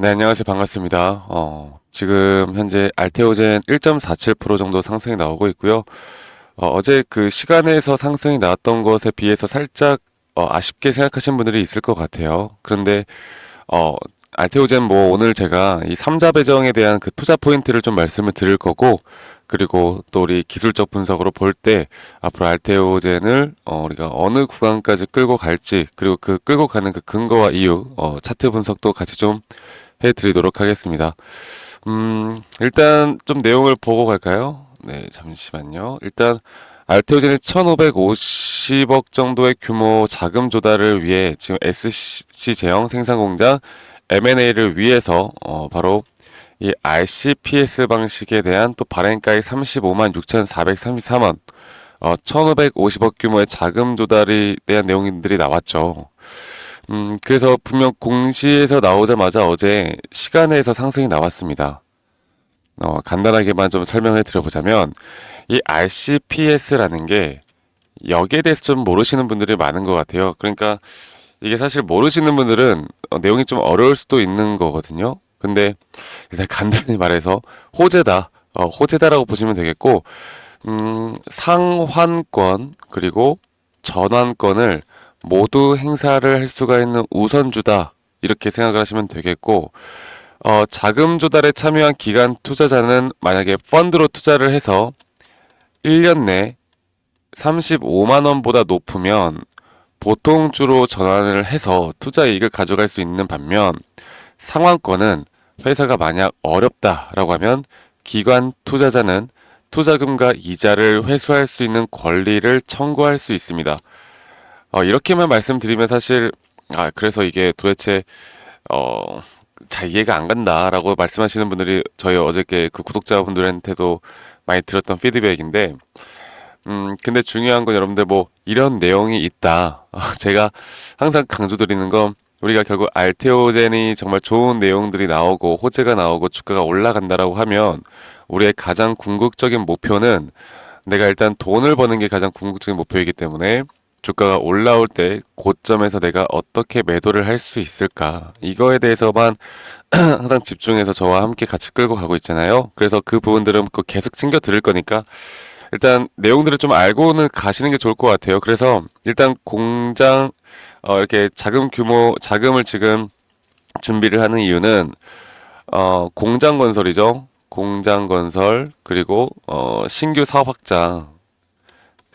네, 안녕하세요. 반갑습니다. 지금 현재 알테오젠 1.47% 정도 상승이 나오고 있고요. 어제 그 시간에서 상승이 나왔던 것에 비해서 살짝 아쉽게 생각하시는 분들이 있을 것 같아요. 그런데 어, 알테오젠 뭐 오늘 제가 이 삼자 배정에 대한 그 투자 포인트를 좀 말씀을 드릴 거고, 그리고 또 우리 기술적 분석으로 볼 때 앞으로 알테오젠을 우리가 어느 구간까지 끌고 갈지, 그리고 그 끌고 가는 그 근거와 이유, 차트 분석도 같이 좀 해드리도록 하겠습니다. 일단 좀 내용을 보고 갈까요? 네, 잠시만요. 일단 알테오젠이 1,550억 정도의 규모 자금 조달을 위해 지금 SC 제형 생산 공장 M&A를 위해서 바로 이 RCPS 방식에 대한 또 발행가액 35만 6,433원, 1,550억 규모의 자금 조달에 대한 내용들이 나왔죠. 그래서 분명 공시에서 나오자마자 어제 시간에서 상승이 나왔습니다. 간단하게만 좀 설명해 드려보자면, 이 RCPS라는 게 여기에 대해서 좀 모르시는 분들이 많은 것 같아요. 그러니까 이게 사실 모르시는 분들은 내용이 좀 어려울 수도 있는 거거든요. 근데 일단 간단히 말해서 호재다. 호재다라고 보시면 되겠고, 상환권 그리고 전환권을 모두 행사를 할 수가 있는 우선주다. 이렇게 생각을 하시면 되겠고, 자금 조달에 참여한 기관 투자자는 만약에 펀드로 투자를 해서 1년 내 35만 원보다 높으면 보통주로 전환을 해서 투자 이익을 가져갈 수 있는 반면, 상환권은 회사가 만약 어렵다라고 하면 기관 투자자는 투자금과 이자를 회수할 수 있는 권리를 청구할 수 있습니다. 이렇게만 말씀드리면 사실 그래서 이게 도대체 어, 잘 이해가 안 간다라고 말씀하시는 분들이 저희 어저께 그 구독자분들한테도 많이 들었던 피드백인데, 근데 중요한 건 여러분들 뭐 이런 내용이 있다. 제가 항상 강조드리는 건, 우리가 결국 알테오젠이 정말 좋은 내용들이 나오고 호재가 나오고 주가가 올라간다라고 하면 우리의 가장 궁극적인 목표는, 내가 일단 돈을 버는 게 가장 궁극적인 목표이기 때문에 주가가 올라올 때 고점에서 내가 어떻게 매도를 할 수 있을까, 이거에 대해서만 항상 집중해서 저와 함께 같이 끌고 가고 있잖아요. 그래서 그 부분들은 계속 챙겨 드릴 거니까 일단 내용들을 좀 알고는 가시는 게 좋을 것 같아요. 그래서 일단 공장 이렇게 자금을 지금 준비를 하는 이유는 공장 건설이죠. 공장 건설, 그리고 신규 사업 확장,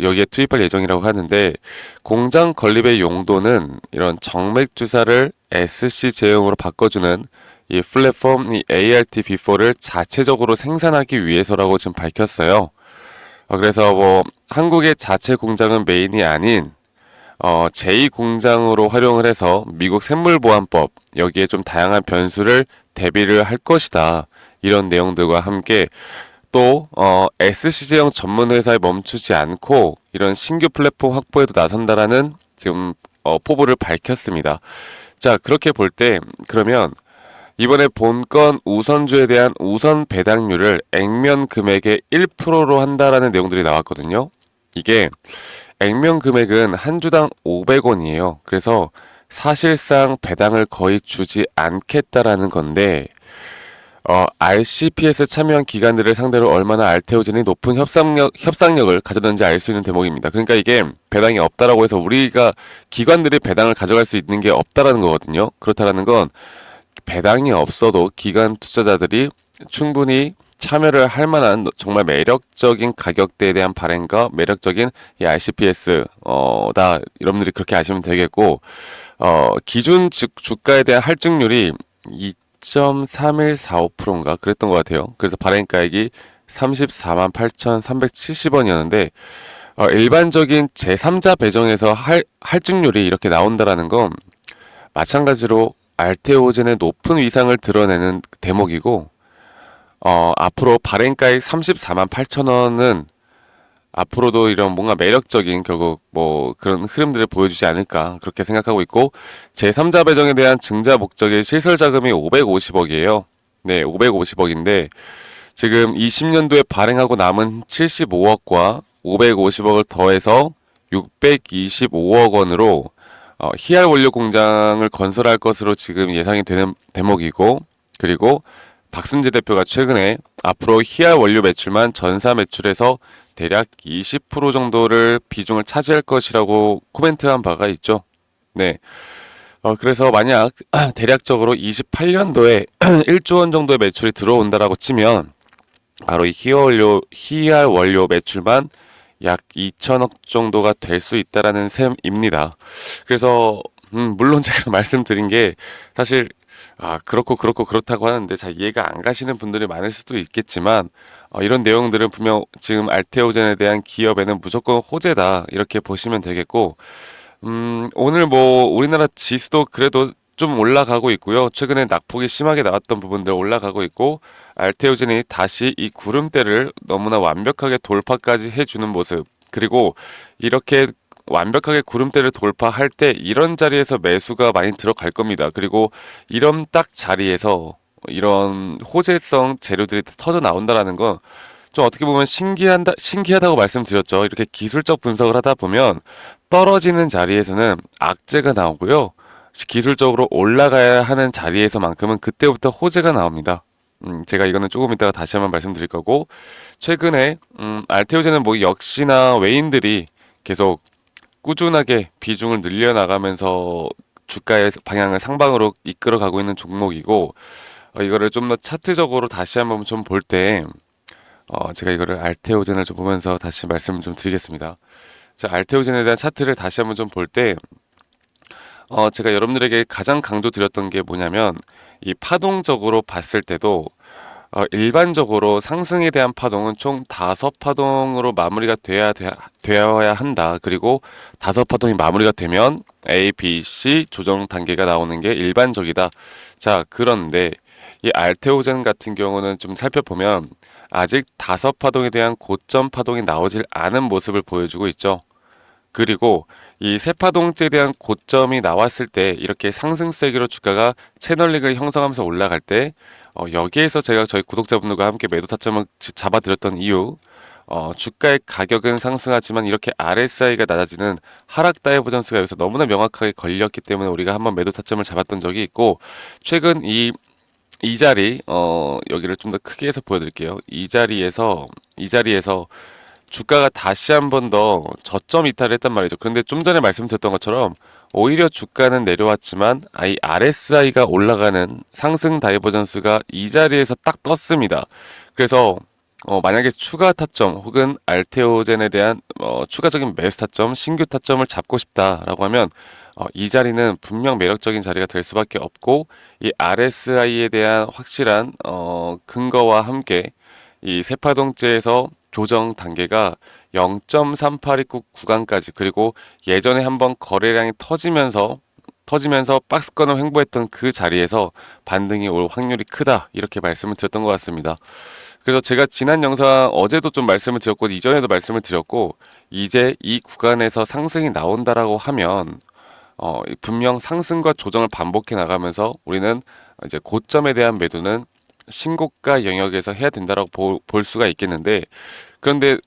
여기에 투입할 예정이라고 하는데, 공장 건립의 용도는 이런 정맥 주사를 SC 제형으로 바꿔주는 이 플랫폼, 이 ART-B4를 자체적으로 생산하기 위해서라고 지금 밝혔어요. 그래서 뭐 한국의 자체 공장은 메인이 아닌 제2 공장으로 활용을 해서 미국 생물보안법, 여기에 좀 다양한 변수를 대비를 할 것이다. 이런 내용들과 함께 또 SC제형 전문 회사에 멈추지 않고 이런 신규 플랫폼 확보에도 나선다라는 지금 포부를 밝혔습니다. 자, 그렇게 볼 때 그러면 이번에 본건 우선주에 대한 우선 배당률을 액면 금액의 1%로 한다라는 내용들이 나왔거든요. 이게 액면 금액은 한 주당 500원이에요. 그래서 사실상 배당을 거의 주지 않겠다라는 건데, RCPS에 참여한 기관들을 상대로 얼마나 알테오젠이 높은 협상력을 가졌는지 알 수 있는 대목입니다. 그러니까 이게 배당이 없다라고 해서 우리가 기관들이 배당을 가져갈 수 있는 게 없다라는 거거든요. 그렇다라는 건 배당이 없어도 기관 투자자들이 충분히 참여를 할 만한 정말 매력적인 가격대에 대한 발행과 매력적인 이 RCPS 다 여러분들이 그렇게 아시면 되겠고, 기준 주가에 대한 할증률이 2.3145%인가 그랬던 것 같아요. 그래서 발행가액이 34만 8,370원이었는데, 일반적인 제3자 배정에서 할증률이 이렇게 나온다라는 건 마찬가지로 알테오젠의 높은 위상을 드러내는 대목이고, 앞으로 발행가액 34만 8천 원은 앞으로도 이런 뭔가 매력적인 결국 뭐 그런 흐름들을 보여주지 않을까 그렇게 생각하고 있고, 제3자 배정에 대한 증자 목적의 실설 자금이 550억이에요. 네, 550억인데 지금 20년도에 발행하고 남은 75억과 550억을 더해서 625억 원으로 희활 원료 공장을 건설할 것으로 지금 예상이 되는 대목이고, 그리고 박순재 대표가 최근에 앞으로 희할 원료 매출만 전사 매출에서 대략 20% 정도를 비중을 차지할 것이라고 코멘트한 바가 있죠. 네. 그래서 만약 대략적으로 28년도에 1조 원 정도의 매출이 들어온다라고 치면 바로 이 희할 원료 매출만 약 2천억 정도가 될 수 있다라는 셈입니다. 그래서 물론 제가 말씀드린 게 사실 그렇고 그렇다고 하는데 잘 이해가 안 가시는 분들이 많을 수도 있겠지만 이런 내용들은 분명 지금 알테오젠에 대한 기업에는 무조건 호재다 이렇게 보시면 되겠고 오늘 뭐 우리나라 지수도 그래도 좀 올라가고 있고요. 최근에 낙폭이 심하게 나왔던 부분들 올라가고 있고 알테오젠이 다시 이 구름대를 너무나 완벽하게 돌파까지 해주는 모습 그리고 이렇게 완벽하게 구름대를 돌파할 때 이런 자리에서 매수가 많이 들어갈 겁니다. 그리고 이런 딱 자리에서 이런 호재성 재료들이 터져 나온다라는 건 좀 어떻게 보면 신기하다고 말씀드렸죠. 이렇게 기술적 분석을 하다 보면 떨어지는 자리에서는 악재가 나오고요. 기술적으로 올라가야 하는 자리에서만큼은 그때부터 호재가 나옵니다. 제가 이거는 조금 이따가 다시 한번 말씀드릴 거고, 최근에, 알테오젠은 뭐 역시나 외인들이 계속 꾸준하게 비중을 늘려나가면서 주가의 방향을 상방으로 이끌어가고 있는 종목이고, 이거를 좀 더 차트적으로 다시 한번 좀 볼 때, 제가 이거를 알테오젠을 좀 보면서 다시 말씀을 좀 드리겠습니다. 자, 알테오젠에 대한 차트를 다시 한번 좀 볼 때, 제가 여러분들에게 가장 강조 드렸던 게 뭐냐면, 이 파동적으로 봤을 때도, 일반적으로 상승에 대한 파동은 총 5파동으로 마무리가 되어야 한다. 그리고 5파동이 마무리가 되면 A, B, C 조정 단계가 나오는 게 일반적이다. 자, 그런데 이 알테오젠 같은 경우는 좀 살펴보면 아직 5파동에 대한 고점 파동이 나오질 않은 모습을 보여주고 있죠. 그리고 이 세파동째에 대한 고점이 나왔을 때 이렇게 상승세기로 주가가 채널링을 형성하면서 올라갈 때 여기에서 제가 저희 구독자분들과 함께 매도 타점을 잡아드렸던 이유 주가의 가격은 상승하지만 이렇게 RSI가 낮아지는 하락 다이버전스가 여기서 너무나 명확하게 걸렸기 때문에 우리가 한번 매도 타점을 잡았던 적이 있고 최근 이 자리 여기를 좀 더 크게 해서 보여드릴게요. 이 자리에서 주가가 다시 한 번 더 저점 이탈을 했단 말이죠. 그런데 좀 전에 말씀드렸던 것처럼 오히려 주가는 내려왔지만 이 RSI가 올라가는 상승 다이버전스가 이 자리에서 딱 떴습니다. 그래서 만약에 추가 타점 혹은 알테오젠에 대한 추가적인 매수 타점, 신규 타점을 잡고 싶다라고 하면 이 자리는 분명 매력적인 자리가 될 수밖에 없고 이 RSI에 대한 확실한 근거와 함께 이 세파동째에서 조정 단계가 0.3829 구간까지 그리고 예전에 한번 거래량이 터지면서 박스권을 횡보했던 그 자리에서 반등이 올 확률이 크다 이렇게 말씀을 드렸던 것 같습니다. 그래서 제가 지난 영상 어제도 좀 말씀을 드렸고 이전에도 말씀을 드렸고 이제 이 구간에서 상승이 나온다라고 하면 분명 상승과 조정을 반복해 나가면서 우리는 이제 고점에 대한 매도는 신고가 영역에서 해야 된다라고 볼 수가 있겠는데 그런데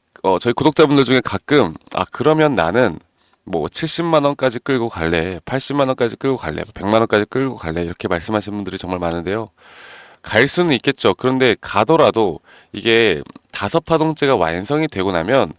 저희 구독자분들 중에 가끔 그러면 나는 뭐 70만 원까지 끌고 갈래, 80만 원까지 끌고 갈래, 100만 원까지 끌고 갈래 이렇게 말씀하시는 분들이 정말 많은데요. 갈 수는 있겠죠. 그런데 가더라도 이게 5파동째가 완성이 되고 나면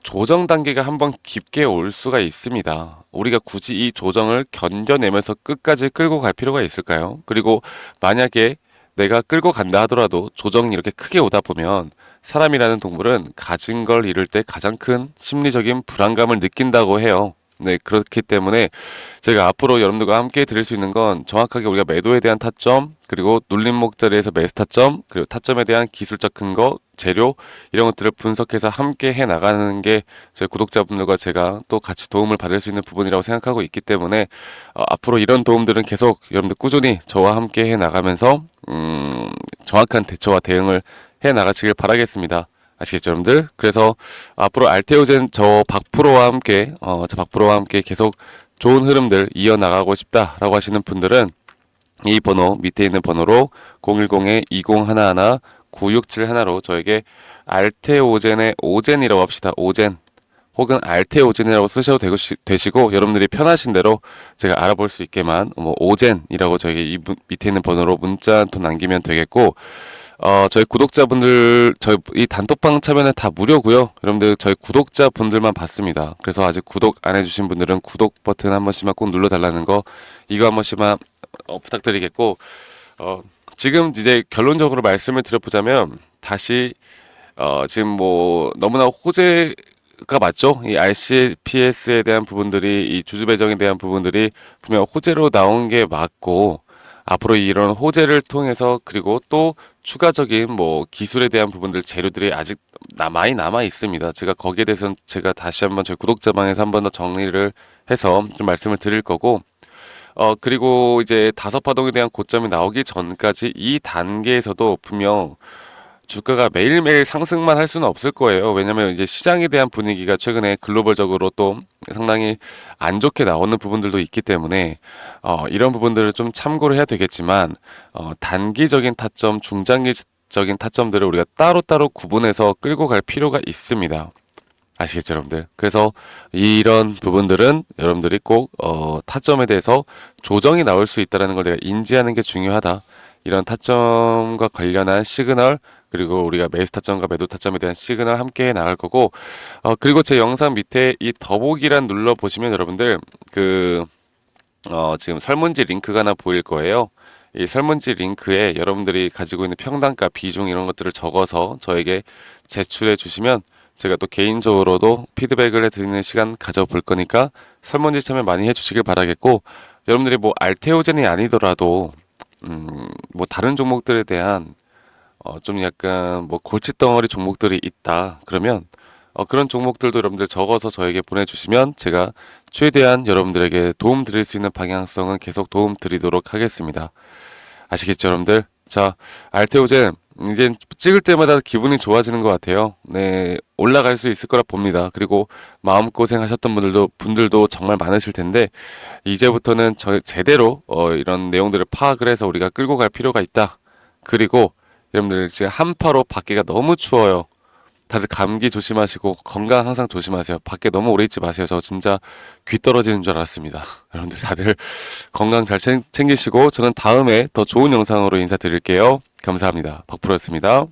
조정 단계가 한번 깊게 올 수가 있습니다. 우리가 굳이 이 조정을 견뎌내면서 끝까지 끌고 갈 필요가 있을까요? 그리고 만약에 내가 끌고 간다 하더라도 조정이 이렇게 크게 오다 보면 사람이라는 동물은 가진 걸 잃을 때 가장 큰 심리적인 불안감을 느낀다고 해요. 네, 그렇기 때문에 제가 앞으로 여러분들과 함께 드릴 수 있는 건 정확하게 우리가 매도에 대한 타점, 그리고 눌림목 자리에서 매수 타점, 그리고 타점에 대한 기술적 근거, 재료, 이런 것들을 분석해서 함께 해 나가는 게 저희 구독자분들과 제가 또 같이 도움을 받을 수 있는 부분이라고 생각하고 있기 때문에 앞으로 이런 도움들은 계속 여러분들 꾸준히 저와 함께 해 나가면서 정확한 대처와 대응을 해 나가시길 바라겠습니다. 아시겠죠, 여러분들? 그래서 앞으로 알테오젠 저 박프로와 함께 계속 좋은 흐름들 이어나가고 싶다라고 하시는 분들은 이 번호 밑에 있는 번호로 010-2011-9671로 저에게 알테오젠의 오젠이라고 합시다. 오젠 혹은 알테오젠이라고 쓰셔도 되시고 여러분들이 편하신 대로 제가 알아볼 수 있게만 뭐 오젠이라고 저희 밑에 있는 번호로 문자 한 통 남기면 되겠고 저희 구독자분들 저희 이 단톡방 참여는 다 무료고요. 여러분들 저희 구독자분들만 받습니다. 그래서 아직 구독 안 해주신 분들은 구독 버튼 한 번씩만 꼭 눌러달라는 거 이거 한 번씩만 부탁드리겠고 지금 이제 결론적으로 말씀을 드려보자면 다시 지금 뭐 너무나 호재가 맞죠? 이 RCPS에 대한 부분들이 이 주주 배정에 대한 부분들이 분명 호재로 나온 게 맞고 앞으로 이런 호재를 통해서 그리고 또 추가적인 뭐 기술에 대한 부분들 재료들이 아직 많이 남아 있습니다. 제가 거기에 대해서는 제가 다시 한번 저희 구독자방에서 한 번 더 정리를 해서 좀 말씀을 드릴 거고 그리고 이제 다섯 파동에 대한 고점이 나오기 전까지 이 단계에서도 분명 주가가 매일매일 상승만 할 수는 없을 거예요. 왜냐면 이제 시장에 대한 분위기가 최근에 글로벌적으로 또 상당히 안 좋게 나오는 부분들도 있기 때문에 이런 부분들을 좀 참고를 해야 되겠지만 단기적인 타점, 중장기적인 타점들을 우리가 따로따로 구분해서 끌고 갈 필요가 있습니다. 아시겠죠, 여러분들? 그래서 이런 부분들은 여러분들이 꼭 타점에 대해서 조정이 나올 수 있다는 걸 내가 인지하는 게 중요하다. 이런 타점과 관련한 시그널 그리고 우리가 매수 타점과 매도 타점에 대한 시그널 함께 나갈 거고 그리고 제 영상 밑에 이 더보기란 눌러 보시면 여러분들 지금 설문지 링크가 하나 보일 거예요. 이 설문지 링크에 여러분들이 가지고 있는 평단가 비중 이런 것들을 적어서 저에게 제출해 주시면 제가 또 개인적으로도 피드백을 해드리는 시간 가져볼 거니까 설문지 참여 많이 해주시길 바라겠고 여러분들이 뭐 알테오젠이 아니더라도 뭐 다른 종목들에 대한 좀 약간 뭐 골칫덩어리 종목들이 있다 그러면 그런 종목들도 여러분들 적어서 저에게 보내주시면 제가 최대한 여러분들에게 도움 드릴 수 있는 방향성은 계속 도움 드리도록 하겠습니다. 아시겠죠, 여러분들? 자, 알테오젠 이제 찍을 때마다 기분이 좋아지는 것 같아요. 네, 올라갈 수 있을 거라 봅니다. 그리고 마음고생 하셨던 분들도 정말 많으실 텐데 이제부터는 제대로 이런 내용들을 파악을 해서 우리가 끌고 갈 필요가 있다. 그리고 여러분들 지금 한파로 밖에가 너무 추워요. 다들 감기 조심하시고 건강 항상 조심하세요. 밖에 너무 오래 있지 마세요. 저 진짜 귀 떨어지는 줄 알았습니다. 여러분들 다들 건강 잘 챙기시고 저는 다음에 더 좋은 영상으로 인사드릴게요. 감사합니다. 박프로였습니다.